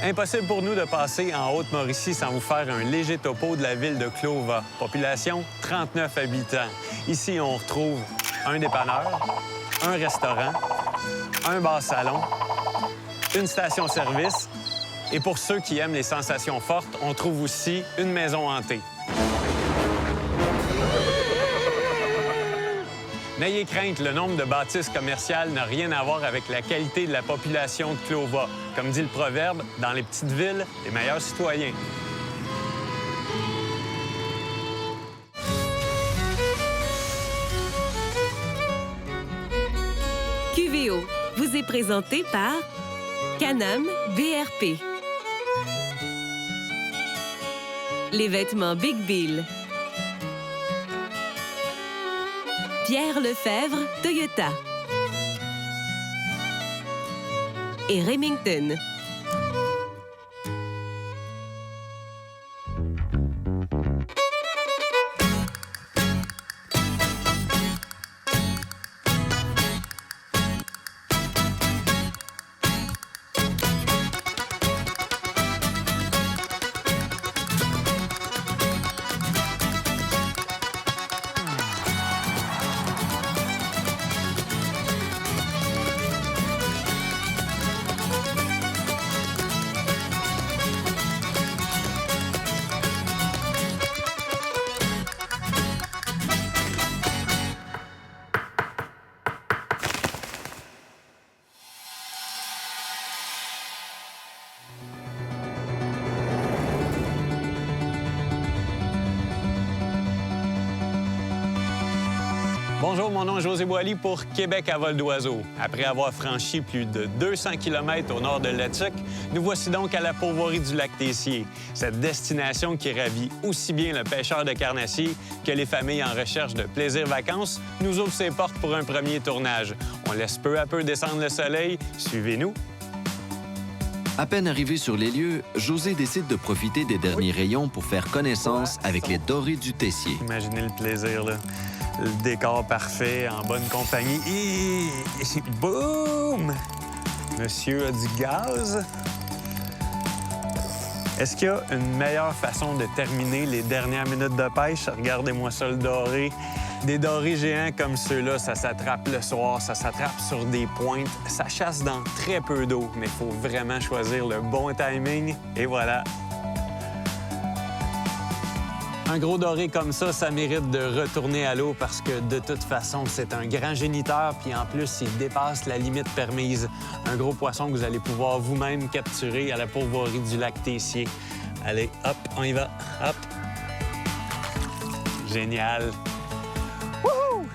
Impossible pour nous de passer en Haute-Mauricie sans vous faire un léger topo de la ville de Clova. Population, 39 habitants. Ici, on retrouve un dépanneur, un restaurant, un bar-salon, une station-service. Et pour ceux qui aiment les sensations fortes, on trouve aussi une maison hantée. N'ayez crainte, le nombre de bâtisses commerciales n'a rien à voir avec la qualité de la population de Clova. Comme dit le proverbe, dans les petites villes, les meilleurs citoyens. QVO vous est présenté par Can-Am BRP. Les vêtements Big Bill. Pierre Lefebvre, Toyota. Et Remington. Bonjour, mon nom est José Boily pour Québec à vol d'oiseau. Après avoir franchi plus de 200 km au nord de l'Atuc, nous voici donc à la pourvoirie du lac Tessier. Cette destination qui ravit aussi bien le pêcheur de carnassiers que les familles en recherche de plaisir-vacances nous ouvre ses portes pour un premier tournage. On laisse peu à peu descendre le soleil. Suivez-nous. À peine arrivé sur les lieux, José décide de profiter des derniers rayons pour faire connaissance avec les dorés du Tessier. Imaginez le plaisir, là. Le décor parfait, en bonne compagnie. Et boum! Monsieur a du gaz. Est-ce qu'il y a une meilleure façon de terminer les dernières minutes de pêche? Regardez-moi ça, le doré. Des dorés géants comme ceux-là, ça s'attrape le soir, ça s'attrape sur des pointes, ça chasse dans très peu d'eau, mais il faut vraiment choisir le bon timing. Et voilà. Un gros doré comme ça mérite de retourner à l'eau parce que, de toute façon, c'est un grand géniteur, puis en plus, il dépasse la limite permise. Un gros poisson que vous allez pouvoir vous-même capturer à la pourvoirie du lac Tessier. Allez, hop, on y va, hop. Génial. Wouhou!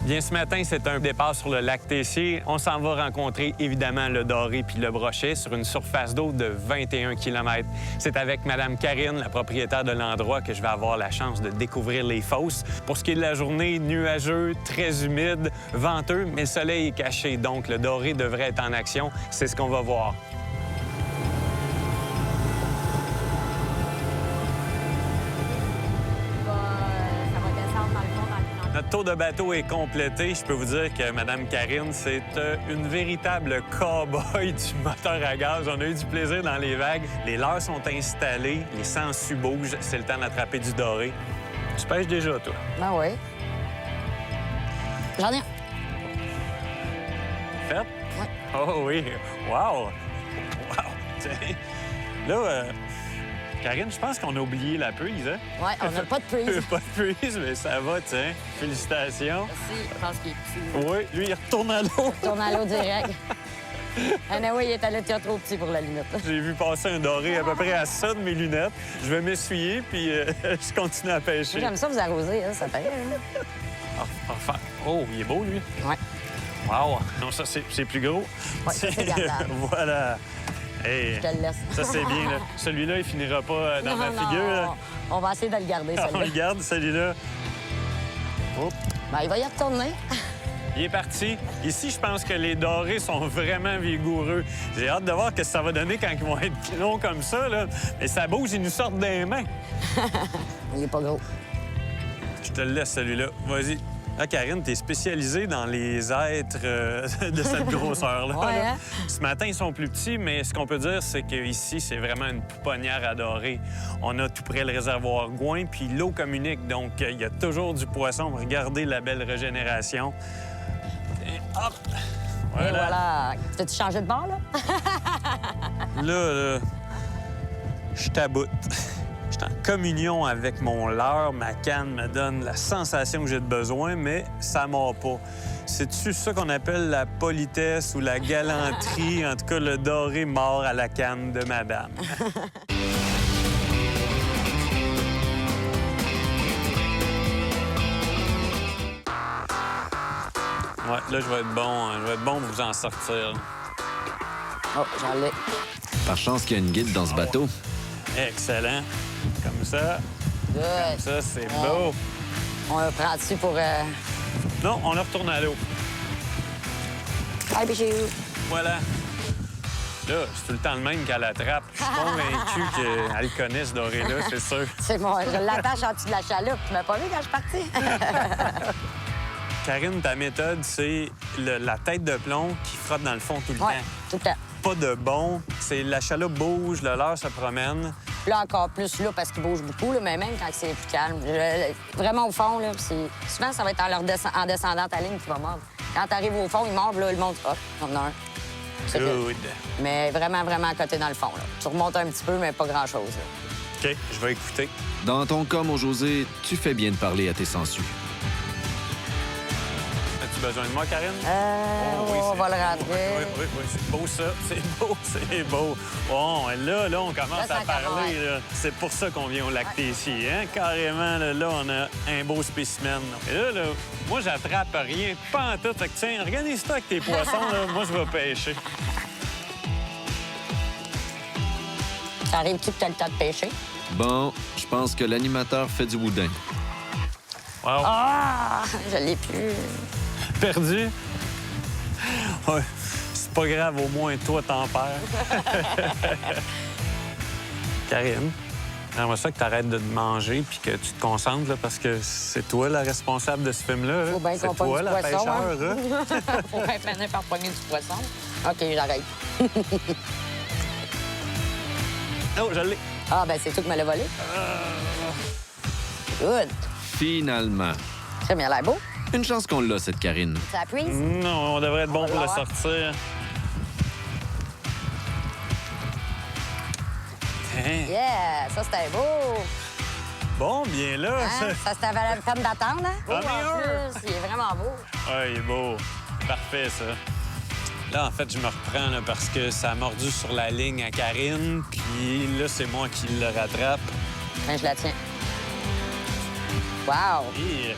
Bien, ce matin, c'est un départ sur le lac Tessier. On s'en va rencontrer évidemment le doré puis le brochet sur une surface d'eau de 21 km. C'est avec Mme Karine, la propriétaire de l'endroit, que je vais avoir la chance de découvrir les fosses. Pour ce qui est de la journée, nuageux, très humide, venteux, mais le soleil est caché, donc le doré devrait être en action. C'est ce qu'on va voir. Notre tour de bateau est complété. Je peux vous dire que Mme Karine, c'est une véritable cow-boy du moteur à gaz. On a eu du plaisir dans les vagues. Les leurres sont installées, les sangsues bougent. C'est le temps d'attraper du doré. Tu pêches déjà, toi? Ben oui. J'en ai un. Fait? Ouais. Oh oui. Wow! Wow! Tiens. Là, Karine, je pense qu'on a oublié la prise, hein? Ouais, on n'a pas de prise. Pas de prise, mais ça va, tiens. Félicitations. Merci, je pense qu'il est petit. Oui, lui, il retourne à l'eau. Tourne à l'eau direct. Oui, il est allé trop petit pour la limite. J'ai vu passer un doré à peu près à ça de mes lunettes. Je vais m'essuyer, puis je continue à pêcher. J'aime ça vous arroser, hein, ça paraît. Hein? Enfin, oh, il est beau, lui. Ouais. Wow! Non, ça, c'est plus gros. Ouais, ça, c'est gardable. Voilà. Hey, Je te le laisse. ça, c'est bien. Là. Celui-là, il finira pas dans ma Non, figure. Là. On va essayer de le garder, On celui-là. le garde, celui-là. Oh. Ben, il va y retourner. Il est parti. Ici, je pense que les dorés sont vraiment vigoureux. J'ai hâte de voir ce que ça va donner quand ils vont être longs comme ça, là. Mais ça bouge, ils nous sortent des mains. Il est pas gros. Je te le laisse, celui-là. Vas-y. Ah, Karine, t'es spécialisée dans les êtres de cette grosseur-là. Ouais, là. hein? Ce matin, ils sont plus petits, mais ce qu'on peut dire, c'est qu'ici, c'est vraiment une pouponnière adorée. On a tout près le réservoir Gouin, puis l'eau communique, donc il y a toujours du poisson. Regardez la belle régénération. Et hop! Et voilà. T'as-tu changé de bord, là? Là, je taboute. Je suis en communion avec mon leurre. Ma canne me donne la sensation que j'ai de besoin, mais ça mord pas. C'est-tu ça qu'on appelle la politesse ou la galanterie? En tout cas, le doré mord à la canne de madame. Ouais, là, je vais être bon. Je vais être bon pour vous en sortir. Oh, j'en l'ai. Par chance qu'il y a une guide dans ce bateau. Excellent. Comme ça. Good. Ça, c'est beau. On le prend dessus pour... Non, on le retourne à l'eau. Bye, Bichou. Voilà. Là, c'est tout le temps le même qu'à la trappe. Je suis convaincu qu'elle connaît ce doré-là, c'est sûr. C'est moi. Je l'attache en dessous de la chaloupe. Tu m'as pas vu quand je suis partie? Karine, ta méthode, c'est la tête de plomb qui frotte dans le fond tout le Oui, temps. tout le temps. Pas de bon. C'est la chaloupe bouge, le leurre se promène. Là, encore plus là, parce qu'il bouge beaucoup, là, mais même quand c'est plus calme. Vraiment au fond, là, souvent, ça va être en descendant ta ligne qui va mordre. Quand tu arrives au fond, il mord, là, il monte. Hop, on en a un. C'est good. Good. Mais vraiment, vraiment à côté dans le fond. Là. Tu remontes un petit peu, mais pas grand-chose. Là. OK, je vais écouter. Dans ton cas, mon José, tu fais bien de parler à tes sangsues. As-tu besoin de moi, Karine? On c'est va le beau. rentrer. Oui, c'est beau, ça. C'est beau, c'est beau. Bon, là, on commence Là, ça à parler. commence. Là. C'est pour ça qu'on vient au lactécie, hein? Carrément, là, on a un beau spécimen. Et là, moi, j'attrape rien, pas en tout. Fait que, tiens, organise-toi avec tes poissons, là. Moi, je vais pêcher. Ça arrive-tu que tu as le temps de pêcher? Bon, je pense que l'animateur fait du boudin. Wow. Ah! Je l'ai plus. Perdu? Ouais, c'est pas grave, au moins toi, t'en perds. Karine, j'aimerais ça que t'arrêtes de te manger puis que tu te concentres, là, parce que c'est toi la responsable de ce film-là. Là. Faut bien C'est qu'on pogne toi du la poisson, pêcheur. Hein? Faut bien finir par pogner du poisson. OK, j'arrête. Oh, je l'ai. Ah, ben c'est toi qui me l'as volé. Good. Finalement. Ça m'a l'air beau. Une chance qu'on l'a, cette Karine. Ça appuie? Non, on devrait être bon On va pour le voir. sortir. Hein? Yeah! Ça, c'était beau. Bon, bien là. Hein? Ça se t'avait la peine d'attendre, hein? Ah, en mais plus, il est vraiment beau. Ouais, il est beau. Parfait, ça. Là, en fait, je me reprends là, parce que ça a mordu sur la ligne à Karine, puis là, c'est moi qui le rattrape. Ben, je la tiens. Wow! Et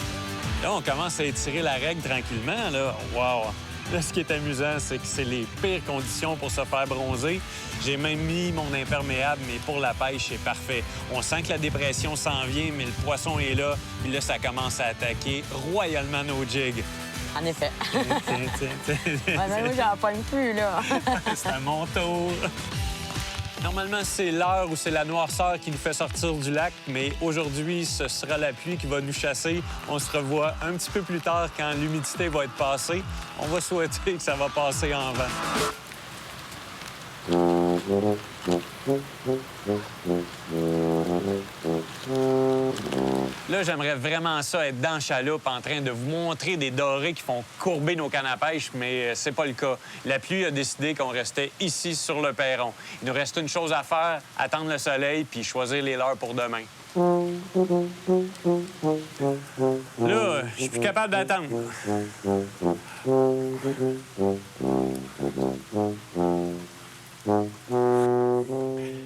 là, on commence à étirer la règle tranquillement, là. Wow! Là, ce qui est amusant, c'est que c'est les pires conditions pour se faire bronzer. J'ai même mis mon imperméable, mais pour la pêche, c'est parfait. On sent que la dépression s'en vient, mais le poisson est là. Puis là, ça commence à attaquer royalement nos jigs. En effet. Tiens. Ouais, mais moi, j'en pogne plus, là. C'est à mon tour. Normalement, c'est l'heure ou c'est la noirceur qui nous fait sortir du lac, mais aujourd'hui, ce sera la pluie qui va nous chasser. On se revoit un petit peu plus tard quand l'humidité va être passée. On va souhaiter que ça va passer en vent. Là, j'aimerais vraiment ça, être dans la chaloupe en train de vous montrer des dorés qui font courber nos cannes à pêche, mais c'est pas le cas. La pluie a décidé qu'on restait ici sur le perron. Il nous reste une chose à faire, attendre le soleil puis choisir les leurres pour demain. Là, je suis plus capable d'attendre.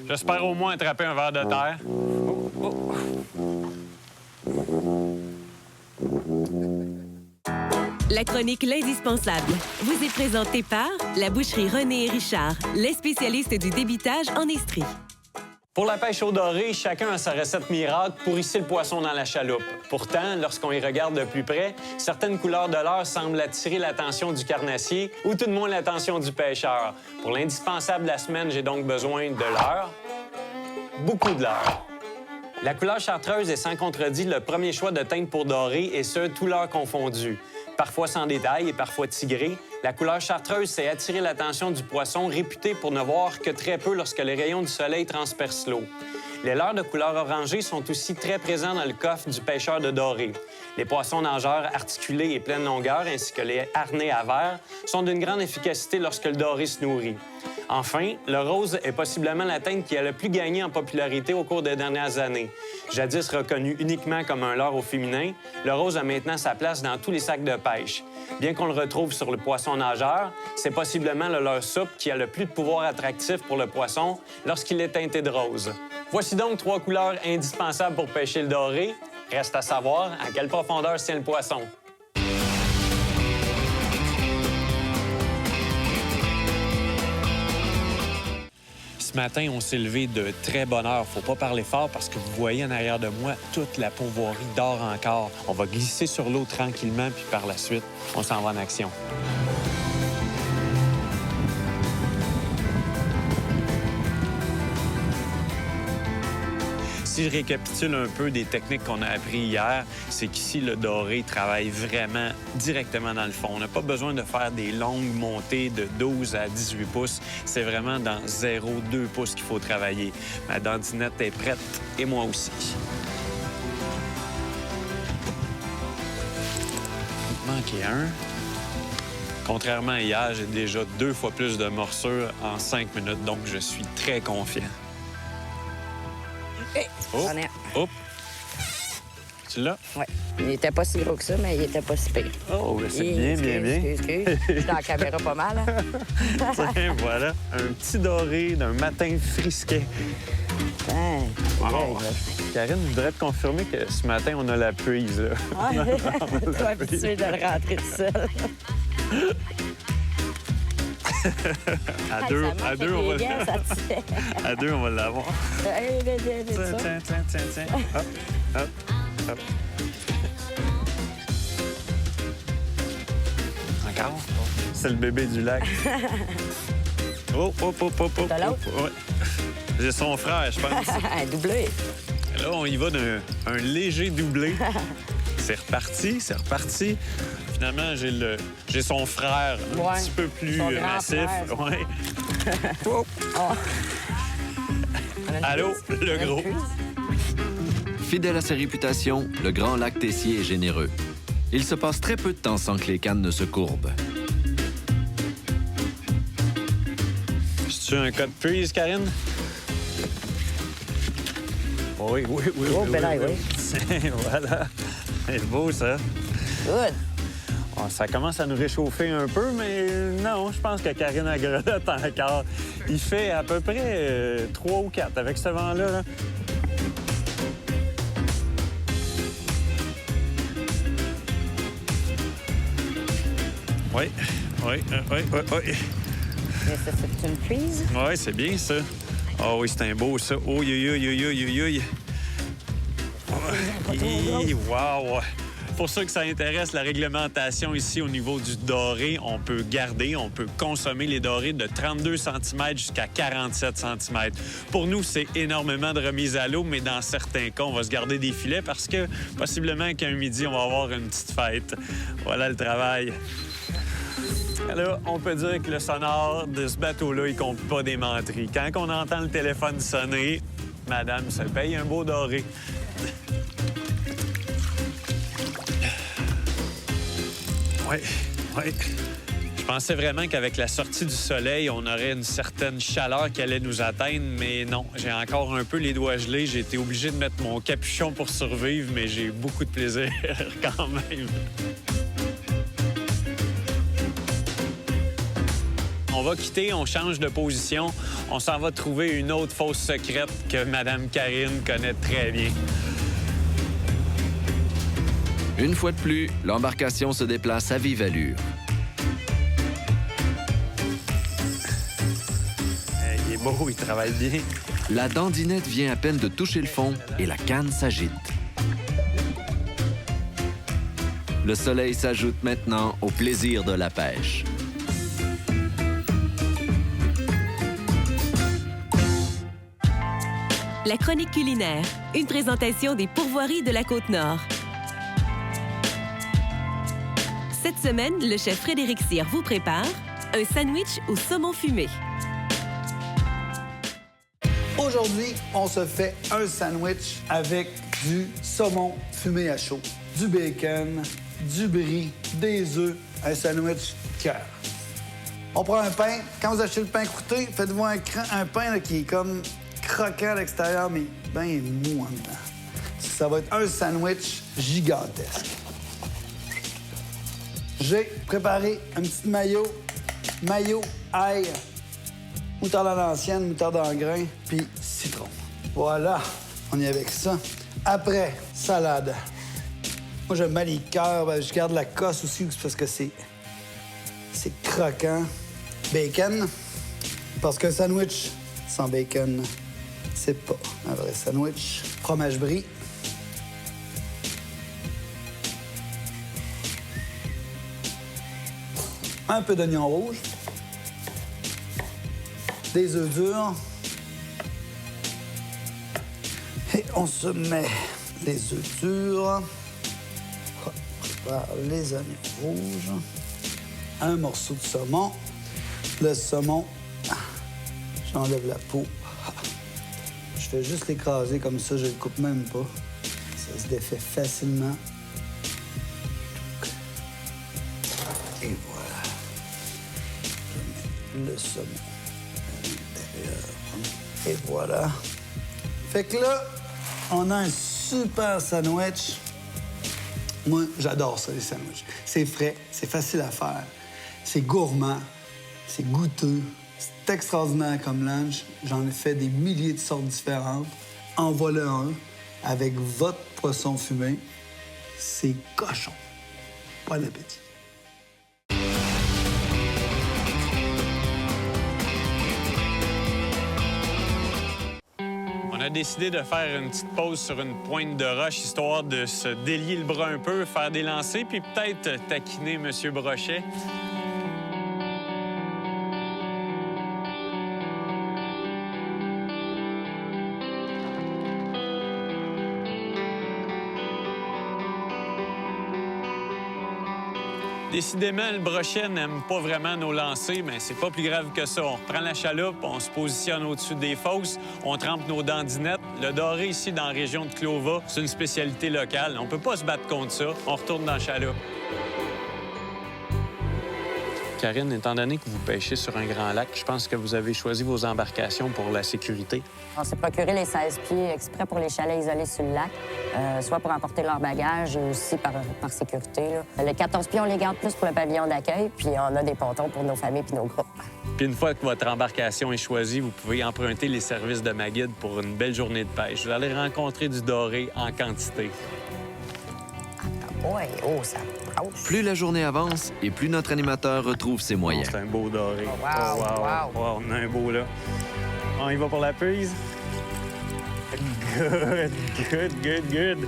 J'espère au moins attraper un ver de terre. La chronique L'Indispensable vous est présentée par la boucherie René et Richard, les spécialistes du débitage en Estrie. Pour la pêche au doré, chacun a sa recette miracle pour hisser le poisson dans la chaloupe. Pourtant, lorsqu'on y regarde de plus près, certaines couleurs de leurre semblent attirer l'attention du carnassier ou tout de moins l'attention du pêcheur. Pour l'indispensable de la semaine, j'ai donc besoin de leurre, beaucoup de leurre. La couleur chartreuse est sans contredit le premier choix de teinte pour doré, et ce, tout leurre confondu. Parfois sans détail et parfois tigré, la couleur chartreuse sait attirer l'attention du poisson, réputé pour ne voir que très peu lorsque les rayons du soleil transpercent l'eau. Les leurres de couleur orangée sont aussi très présents dans le coffre du pêcheur de doré. Les poissons nageurs articulés et pleine longueur, ainsi que les harnais à verre, sont d'une grande efficacité lorsque le doré se nourrit. Enfin, le rose est possiblement la teinte qui a le plus gagné en popularité au cours des dernières années. Jadis reconnu uniquement comme un leurre au féminin, le rose a maintenant sa place dans tous les sacs de pêche. Bien qu'on le retrouve sur le poisson nageur, c'est possiblement le leurre souple qui a le plus de pouvoir attractif pour le poisson lorsqu'il est teinté de rose. Voici donc 3 couleurs indispensables pour pêcher le doré. Reste à savoir à quelle profondeur se tient le poisson. Ce matin, on s'est levé de très bonne heure. Faut pas parler fort parce que vous voyez en arrière de moi, toute la pourvoirie dort encore. On va glisser sur l'eau tranquillement, puis par la suite, on s'en va en action. Si je récapitule un peu des techniques qu'on a appris hier, c'est qu'ici, le doré travaille vraiment directement dans le fond. On n'a pas besoin de faire des longues montées de 12 à 18 pouces. C'est vraiment dans 0,2 pouces qu'il faut travailler. Ma dandinette est prête et moi aussi. Il me manquait un. Contrairement à hier, j'ai déjà 2 fois plus de morsures en 5 minutes, donc je suis très confiant. Hey, Oh, j'en ai un. oh. Tu l'as? Ouais. Il était pas si gros que ça, mais il était pas si pire. Oh, c'est bien, bien, bien. Excuse. Je suis dans la caméra pas mal. Hein? Tiens, voilà, un petit doré d'un matin frisquet. Hein, Wow. Karine, je voudrais te confirmer que ce matin, on a la prise, là. Toi, habitué de le rentrer tout seul. À deux, on va à deux, on va l'avoir. Tiens. Hop, hop, hop. Encore? C'est le bébé du lac. Oh. T'as l'autre? Ouais. J'ai son frère, je pense. Un doublé. Là, on y va d'un léger doublé. C'est reparti. Finalement, j'ai son frère un petit peu plus massif. Ouais. Oh. Allô, le gros. Fidèle à sa réputation, le Grand Lac Tessier est généreux. Il se passe très peu de temps sans que les cannes ne se courbent. C'est-tu un code prise, Karine? Oui. Oh, ben là, oui. Tiens, voilà. C'est beau, ça. Good. Bon, ça commence à nous réchauffer un peu, mais non, je pense que Karine a grelotte encore. Il fait à peu près 3 ou 4 avec ce vent-là. Là. Oui. Mais ça, c'est une prise? Oui, c'est bien, ça. Ah oui, c'est un beau, ça. Oh, wow! Pour ceux que ça intéresse, la réglementation ici au niveau du doré, on peut consommer les dorés de 32 cm jusqu'à 47 cm. Pour nous, c'est énormément de remise à l'eau, mais dans certains cas, on va se garder des filets parce que possiblement qu'un midi, on va avoir une petite fête. Voilà le travail. Là, on peut dire que le sonore de ce bateau-là, il compte pas des menteries. Quand on entend le téléphone sonner, madame se paye un beau doré. Oui. Je pensais vraiment qu'avec la sortie du soleil, on aurait une certaine chaleur qui allait nous atteindre, mais non. J'ai encore un peu les doigts gelés. J'ai été obligé de mettre mon capuchon pour survivre, mais j'ai eu beaucoup de plaisir quand même. On va quitter, on change de position. On s'en va trouver une autre fosse secrète que Mme Karine connaît très bien. Une fois de plus, l'embarcation se déplace à vive allure. Il est beau, il travaille bien. La dandinette vient à peine de toucher le fond et la canne s'agite. Le soleil s'ajoute maintenant au plaisir de la pêche. La chronique culinaire, une présentation des pourvoiries de la Côte-Nord. Cette semaine, le chef Frédéric Cyr vous prépare un sandwich au saumon fumé. Aujourd'hui, on se fait un sandwich avec du saumon fumé à chaud, du bacon, du brie, des œufs, un sandwich cœur. On prend un pain. Quand vous achetez le pain croûté, faites-vous un pain là, qui est comme croquant à l'extérieur, mais bien mou en dedans. Ça va être un sandwich gigantesque. J'ai préparé un petit mayo, ail, moutarde à l'ancienne, moutarde en grain, puis citron. Voilà, on est avec ça. Après, salade. Moi, j'aime bien les cœurs. Ben, je garde la cosse aussi parce que c'est croquant. Bacon, parce qu'un sandwich sans bacon, c'est pas un vrai sandwich. Fromage brie. Un peu d'oignon rouge. Des œufs durs. Et on se met les œufs durs. On prépare les oignons rouges. Un morceau de saumon. Le saumon, j'enlève la peau. Je fais juste l'écraser comme ça, je le coupe même pas. Ça se défait facilement. Et voilà. Je mets le saumon à l'intérieur. Et voilà. Fait que là, on a un super sandwich. Moi, j'adore ça, les sandwichs. C'est frais, c'est facile à faire, c'est gourmand, c'est goûteux, c'est extraordinaire comme lunch. J'en ai fait des milliers de sortes différentes. En voilà un avec votre poisson fumé. C'est cochon. Bon appétit. On a décidé de faire une petite pause sur une pointe de roche, histoire de se délier le bras un peu, faire des lancers, puis peut-être taquiner M. Brochet. Décidément, le brochet n'aime pas vraiment nos lancers, mais c'est pas plus grave que ça. On reprend la chaloupe, on se positionne au-dessus des fosses, on trempe nos dandinettes. Le doré ici, dans la région de Clova, c'est une spécialité locale. On peut pas se battre contre ça. On retourne dans la chaloupe. Karine, étant donné que vous pêchez sur un grand lac, je pense que vous avez choisi vos embarcations pour la sécurité. On s'est procuré les 16 pieds exprès pour les chalets isolés sur le lac, soit pour emporter leur bagage et aussi par sécurité. Là. Les 14 pieds, on les garde plus pour le pavillon d'accueil, puis on a des pontons pour nos familles puis nos groupes. Puis une fois que votre embarcation est choisie, vous pouvez emprunter les services de ma guide pour une belle journée de pêche. Vous allez rencontrer du doré en quantité. Ouais, oh, ça approche. Plus la journée avance et plus notre animateur retrouve ses moyens. C'est un beau doré. Oh, wow, Wow, on a un beau, là. On y va pour la prise? Good.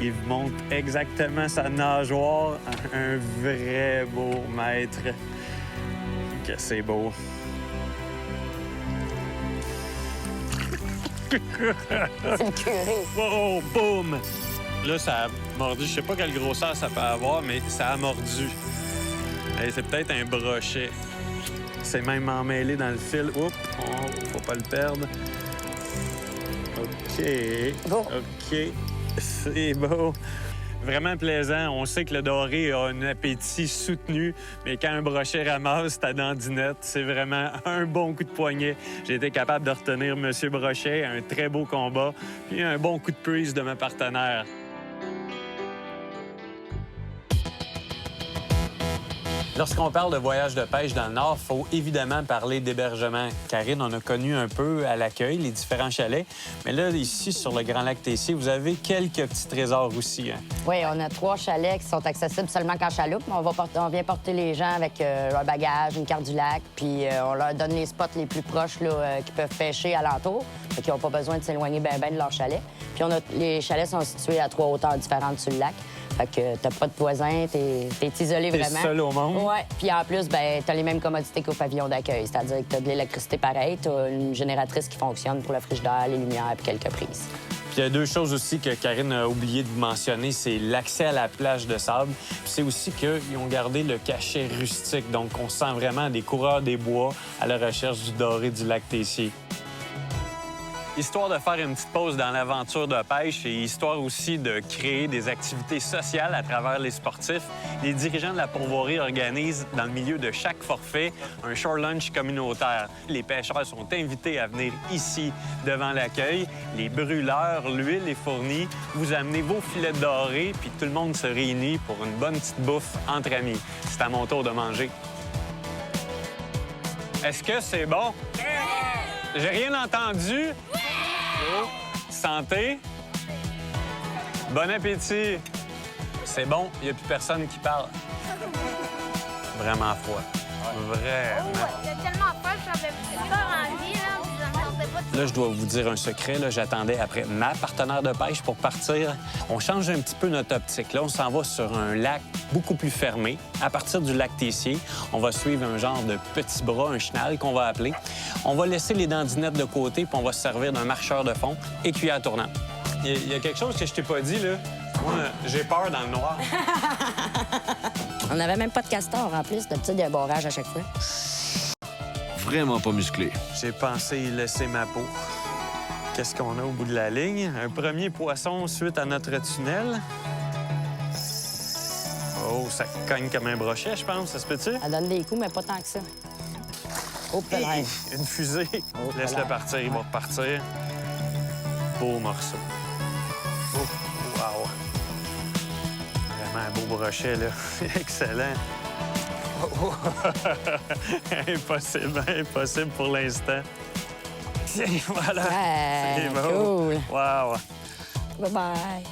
Il monte exactement sa nageoire. Un vrai beau maître. Que c'est beau. C'est le curé. Wow, boum! Là, ça a mordu. Je sais pas quelle grosseur ça peut avoir, mais ça a mordu. Hey, c'est peut-être un brochet. C'est même emmêlé dans le fil. Oups, faut pas le perdre. OK. Bon. OK. C'est beau. Vraiment plaisant. On sait que le doré a un appétit soutenu, mais quand un brochet ramasse ta dandinette, c'est vraiment un bon coup de poignet. J'ai été capable de retenir M. Brochet, un très beau combat, puis un bon coup de prise de ma partenaire. Lorsqu'on parle de voyage de pêche dans le Nord, il faut évidemment parler d'hébergement. Karine, on a connu un peu à l'accueil les différents chalets. Mais là, ici, sur le Grand Lac Tessier, vous avez quelques petits trésors aussi. Hein? Oui, on a 3 chalets qui sont accessibles seulement qu'en chaloupe. On vient porter les gens avec leur bagage, une carte du lac, puis on leur donne les spots les plus proches là, qui peuvent pêcher alentour, qui n'ont pas besoin de s'éloigner bien de leur chalet. Puis les chalets sont situés à 3 hauteurs différentes sur le lac. Fait que t'as pas de voisins, t'es isolé vraiment. T'es seul au monde. Oui. Puis en plus, ben t'as les mêmes commodités qu'au pavillon d'accueil. C'est-à-dire que t'as de l'électricité pareille, t'as une génératrice qui fonctionne pour le frigidaire, les lumières puis quelques prises. Puis il y a 2 choses aussi que Karine a oublié de vous mentionner, c'est l'accès à la plage de sable. Puis c'est aussi qu'ils ont gardé le cachet rustique. Donc on sent vraiment des coureurs des bois à la recherche du doré du lac Tessier. Histoire de faire une petite pause dans l'aventure de pêche et histoire aussi de créer des activités sociales à travers les sportifs, les dirigeants de la pourvoirie organisent dans le milieu de chaque forfait un shore lunch communautaire. Les pêcheurs sont invités à venir ici devant l'accueil. Les brûleurs, l'huile est fournie. Vous amenez vos filets de doré, puis tout le monde se réunit pour une bonne petite bouffe entre amis. C'est à mon tour de manger. Est-ce que c'est bon? J'ai rien entendu. Oh. Santé. Bon appétit. C'est bon, il n'y a plus personne qui parle. Vraiment froid. Vraiment. Il y a tellement peur que j'avais peur en vie, là, puis j'en sentais pas. Là, je dois vous dire un secret. Là, j'attendais après ma partenaire de pêche pour partir. On change un petit peu notre optique. Là, on s'en va sur un lac beaucoup plus fermé. À partir du lac Tessier, on va suivre un genre de petit bras, un chenal qu'on va appeler. On va laisser les dandinettes de côté, puis on va se servir d'un marcheur de fond et cuillère tournante. Il y a quelque chose que je t'ai pas dit, là. Moi, j'ai peur dans le noir. On n'avait même pas de castor en plus, de petits débarrages à chaque fois. Vraiment pas musclé. J'ai pensé y laisser ma peau. Qu'est-ce qu'on a au bout de la ligne? Un premier poisson suite à notre tunnel. Oh, ça cogne comme un brochet, je pense. Ça se peut-tu? Ça donne des coups, mais pas tant que ça. Oh, Hey, une fusée. Oh, Laisse-le voilà. partir, il va repartir. Beau morceau. Oh, wow. Vraiment un beau brochet, là. Excellent. Oh, impossible pour l'instant. Tiens, voilà. Ouais, C'est beau. cool. Wow. Bye-bye.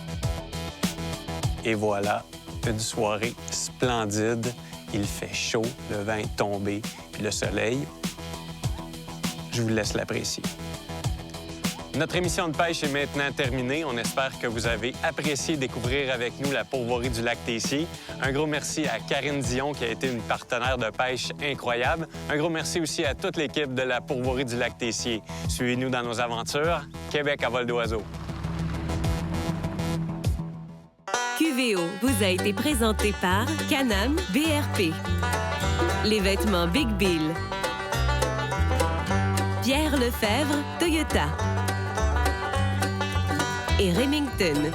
Et voilà, une soirée splendide. Il fait chaud, le vent est tombé, puis le soleil. Je vous laisse l'apprécier. Notre émission de pêche est maintenant terminée. On espère que vous avez apprécié découvrir avec nous la pourvoirie du lac Tessier. Un gros merci à Karine Dion, qui a été une partenaire de pêche incroyable. Un gros merci aussi à toute l'équipe de la pourvoirie du lac Tessier. Suivez-nous dans nos aventures. Québec à vol d'oiseau. QVO vous a été présenté par Can-Am BRP, les vêtements Big Bill, Pierre Lefebvre Toyota et Remington.